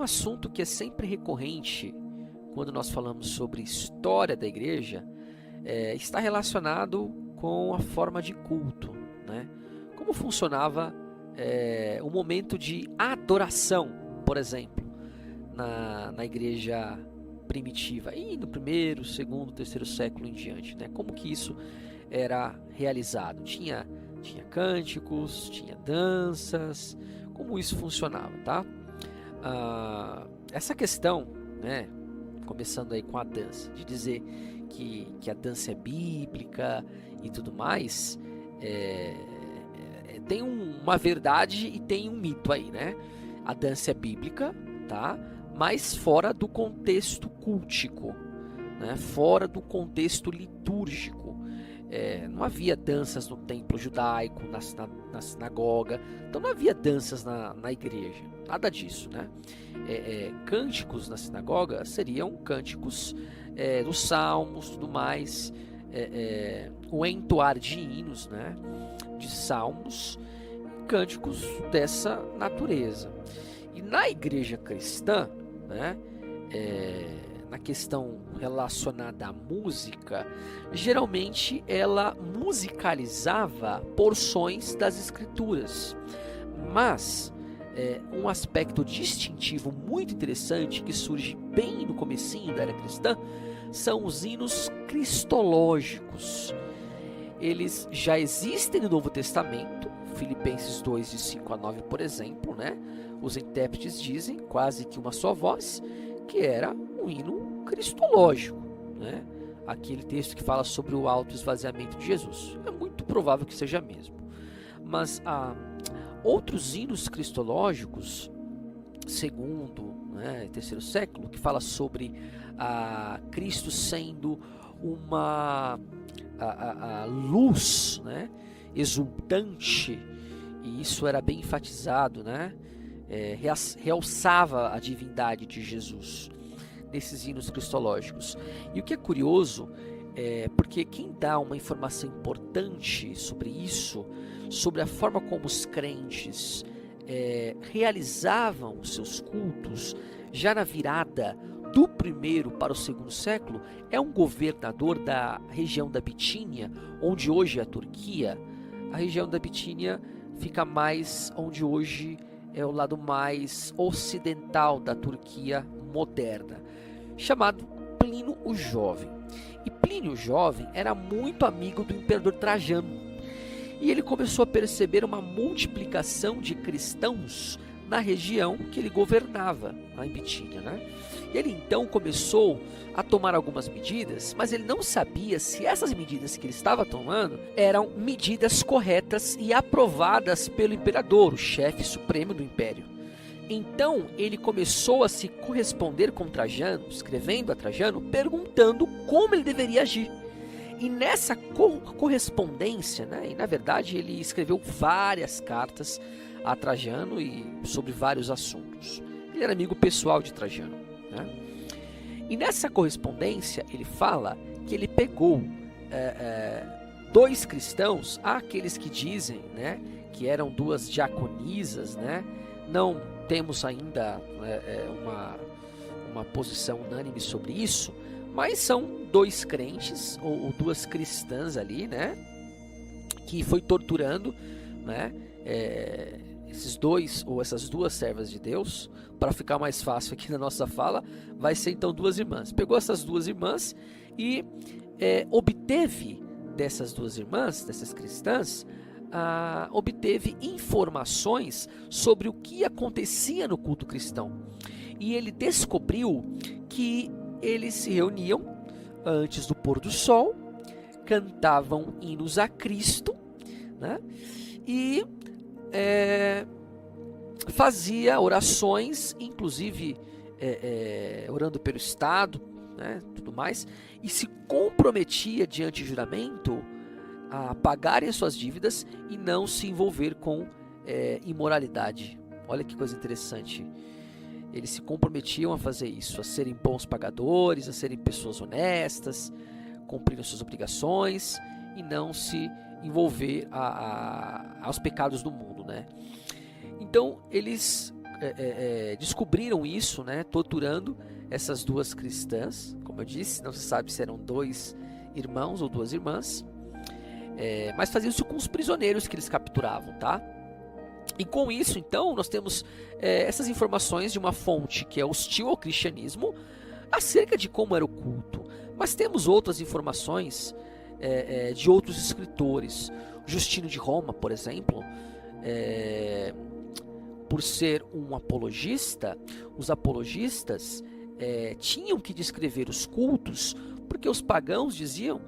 assunto que é sempre recorrente quando nós falamos sobre história da igreja, está relacionado com a forma de culto, né? Como funcionava o momento de adoração, por exemplo, na igreja primitiva, e no primeiro, segundo, terceiro século em diante, né? Como que isso era realizado? Tinha cânticos, tinha danças, como isso funcionava, tá? Essa questão, né, começando aí com a dança, de dizer que a dança é bíblica e tudo mais, tem uma verdade e tem um mito aí, né? A dança é bíblica, tá? Mas fora do contexto cultico, né? Fora do contexto litúrgico. Não havia danças no templo judaico, na sinagoga, então não havia danças na igreja, nada disso, né? Cânticos na sinagoga seriam cânticos dos salmos, tudo mais, o entoar de hinos, né? De salmos, cânticos dessa natureza. E na igreja cristã, né? Na questão relacionada à música, geralmente ela musicalizava porções das escrituras, mas um aspecto distintivo muito interessante que surge bem no comecinho da era cristã são os hinos cristológicos. Eles já existem no Novo Testamento, Filipenses 2, de 5 a 9, por exemplo, né? Os intérpretes dizem, quase que uma só voz, que era um hino cristológico, né? Aquele texto que fala sobre o autoesvaziamento de Jesus. É muito provável que seja mesmo. Mas outros hinos cristológicos, segundo, né, terceiro século, que fala sobre Cristo sendo uma a luz, né, exultante, e isso era bem enfatizado, né? Realçava a divindade de Jesus nesses hinos cristológicos. E o que é curioso porque quem dá uma informação importante sobre isso, sobre a forma como os crentes realizavam os seus cultos já na virada do primeiro para o segundo século, é um governador da região da Bitínia, onde hoje é a Turquia. A região da Bitínia fica mais onde hoje é o lado mais ocidental da Turquia moderna, chamado Plínio o Jovem. E Plínio o Jovem era muito amigo do imperador Trajano, e ele começou a perceber uma multiplicação de cristãos na região que ele governava, lá em Bitínia, né? E ele então começou a tomar algumas medidas, mas ele não sabia se essas medidas que ele estava tomando eram medidas corretas e aprovadas pelo imperador, o chefe supremo do império. Então ele começou a se corresponder com Trajano, escrevendo a Trajano, perguntando como ele deveria agir. E nessa correspondência, né, e na verdade ele escreveu várias cartas a Trajano e sobre vários assuntos. Ele era amigo pessoal de Trajano, né? E nessa correspondência ele fala que ele pegou dois cristãos, aqueles que dizem, né, que eram duas diaconisas, né? Não temos ainda uma posição unânime sobre isso, mas são dois crentes ou duas cristãs ali, né, que foi torturando, né, esses dois ou essas duas servas de Deus. Para ficar mais fácil aqui na nossa fala, vai ser então duas irmãs. Pegou essas duas irmãs e obteve dessas duas irmãs, dessas cristãs, obteve informações sobre o que acontecia no culto cristão. E ele descobriu que eles se reuniam antes do pôr do sol, cantavam hinos a Cristo, né? E fazia orações, inclusive orando pelo Estado, né, tudo mais, e se comprometia diante de juramento a pagarem as suas dívidas e não se envolver com imoralidade. Olha que coisa interessante. Eles se comprometiam a fazer isso, a serem bons pagadores, a serem pessoas honestas, cumprindo suas obrigações e não se envolver aos pecados do mundo, né? Então eles descobriram isso, né, torturando essas duas cristãs. Como eu disse, não se sabe se eram 2 irmãos ou 2 irmãs, mas faziam isso com os prisioneiros que eles capturavam, tá? E com isso, então, nós temos essas informações de uma fonte que é hostil ao cristianismo acerca de como era o culto. Mas temos outras informações de outros escritores. Justino de Roma, por exemplo, por ser um apologista, os apologistas tinham que descrever os cultos, porque os pagãos diziam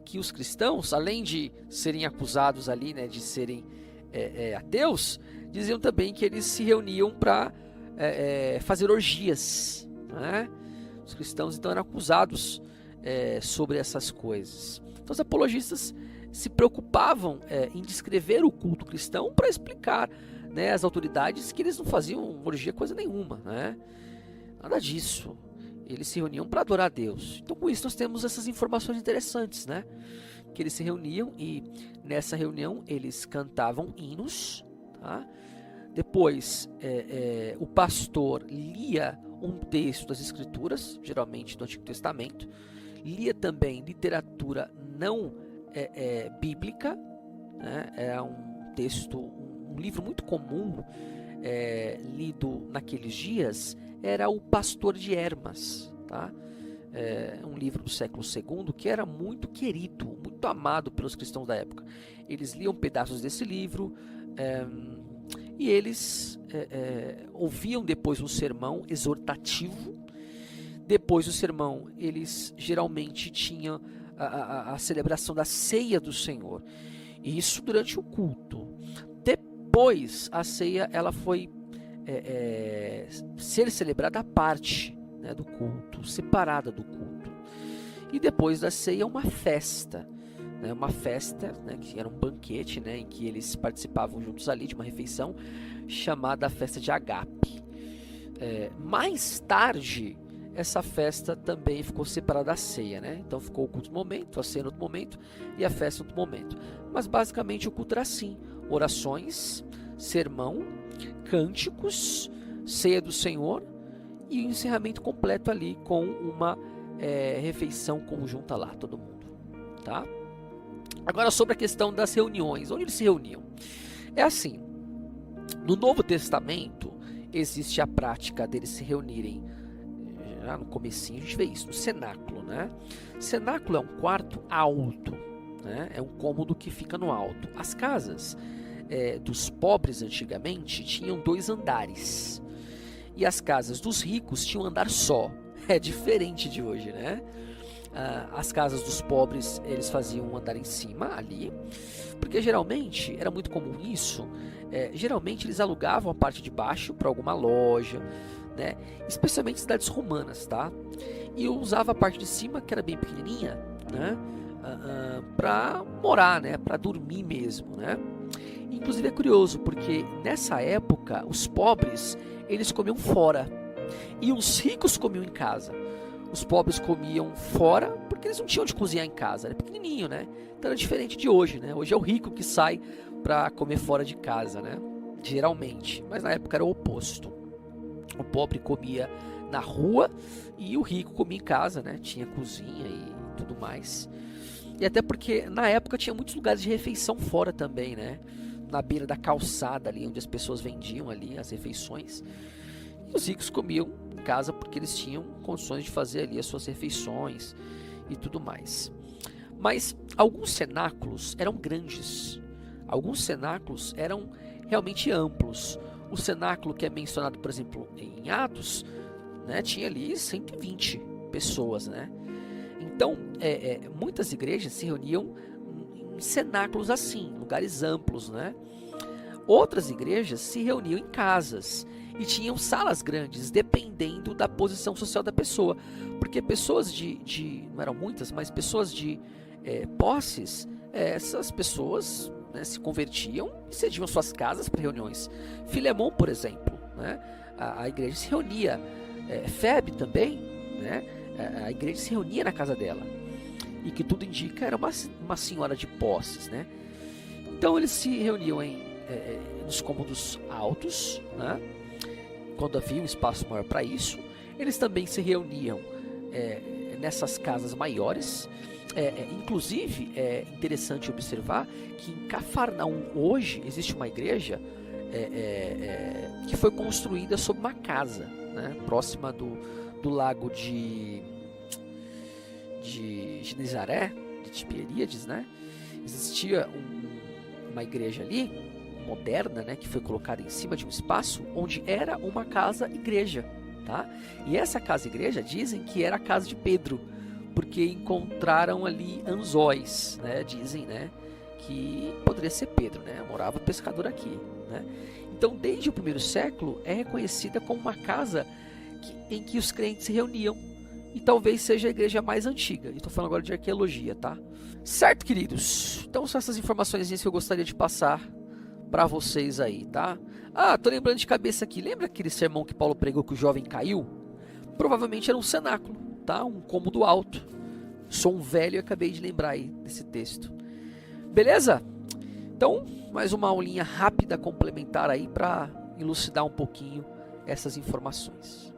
que os cristãos, além de serem acusados ali, né, de serem ateus, diziam também que eles se reuniam para fazer orgias, né? Os cristãos então eram acusados sobre essas coisas. Então os apologistas se preocupavam em descrever o culto cristão para explicar, né, às autoridades que eles não faziam orgia coisa nenhuma, né? Nada disso. Eles se reuniam para adorar a Deus. Então com isso nós temos essas informações interessantes, né? Que eles se reuniam e nessa reunião eles cantavam hinos, tá? Depois o pastor lia um texto das Escrituras, geralmente do Antigo Testamento, lia também literatura não bíblica, né? Era um texto, um livro muito comum lido naqueles dias, era o Pastor de Hermas, tá? Um livro do século II que era muito querido, muito amado pelos cristãos da época. Eles liam pedaços desse livro e eles ouviam depois um sermão exortativo. Depois do sermão, eles geralmente tinham a celebração da ceia do Senhor. E isso durante o culto. Depois, a ceia ela foi ser celebrada à parte, né, do culto, separada do culto. E depois da ceia, uma festa, né, né, que era um banquete, né, em que eles participavam juntos ali de uma refeição chamada a festa de Agape. Mais tarde, essa festa também ficou separada da ceia, né? Então ficou o culto no momento, a ceia no outro momento e a festa no outro momento. Mas basicamente o culto era assim: orações, sermão, cânticos, ceia do Senhor e o encerramento completo ali com uma refeição conjunta lá, todo mundo, tá? Agora sobre a questão das reuniões, onde eles se reuniam. É assim, no Novo Testamento existe a prática deles se reunirem, já no comecinho a gente vê isso, no cenáculo, né? Cenáculo é um quarto alto, né? É um cômodo que fica no alto. As casas dos pobres antigamente tinham 2 andares, e as casas dos ricos tinham um andar só. É diferente de hoje, né? As casas dos pobres, eles faziam um andar em cima ali, porque geralmente, era muito comum isso, geralmente eles alugavam a parte de baixo para alguma loja, né? Especialmente em cidades romanas, tá? E eu usava a parte de cima, que era bem pequenininha, né? Para morar, né? Para dormir mesmo, né? Inclusive é curioso, porque nessa época, os pobres, eles comiam fora, e os ricos comiam em casa. Os pobres comiam fora porque eles não tinham onde cozinhar em casa, era pequenininho, né? Então era diferente de hoje, né? Hoje é o rico que sai para comer fora de casa, né? Geralmente, mas na época era o oposto. O pobre comia na rua e o rico comia em casa, né? Tinha cozinha e tudo mais. E até porque na época tinha muitos lugares de refeição fora também, né? Na beira da calçada ali, onde as pessoas vendiam ali as refeições. E os ricos comiam em casa porque eles tinham condições de fazer ali as suas refeições e tudo mais. Mas alguns cenáculos eram grandes, alguns cenáculos eram realmente amplos. O cenáculo que é mencionado, por exemplo, em Atos, né, tinha ali 120 pessoas, né? Então, muitas igrejas se reuniam em cenáculos assim, lugares amplos, né? Outras igrejas se reuniam em casas e tinham salas grandes, dependendo da posição social da pessoa. Porque pessoas não eram muitas, mas pessoas de posses, essas pessoas, né, se convertiam e cediam suas casas para reuniões. Filemon, por exemplo, né, a igreja se reunia. Febe também, né, a igreja se reunia na casa dela. E que tudo indica era uma senhora de posses, né? Então eles se reuniam em nos cômodos altos, né? Quando havia um espaço maior para isso. Eles também se reuniam nessas casas maiores. Inclusive, é interessante observar que em Cafarnaum hoje existe uma igreja que foi construída sob uma casa, né? Próxima do lago de Genezaré, de Tiberíades, né? Existia uma igreja ali, moderna, né? Que foi colocada em cima de um espaço onde era uma casa-igreja, tá? E essa casa-igreja dizem que era a casa de Pedro, porque encontraram ali anzóis, né? Dizem, né? Que poderia ser Pedro, né? Morava pescador aqui, né? Então, desde o primeiro século, é reconhecida como uma casa em que os crentes se reuniam. E talvez seja a igreja mais antiga. Estou falando agora de arqueologia, tá? Certo, queridos? Então são essas informações que eu gostaria de passar para vocês aí, tá? Tô lembrando de cabeça aqui. Lembra aquele sermão que Paulo pregou que o jovem caiu? Provavelmente era um cenáculo, tá? Um cômodo alto. Sou um velho e acabei de lembrar aí desse texto. Beleza? Então, mais uma aulinha rápida complementar aí para elucidar um pouquinho essas informações.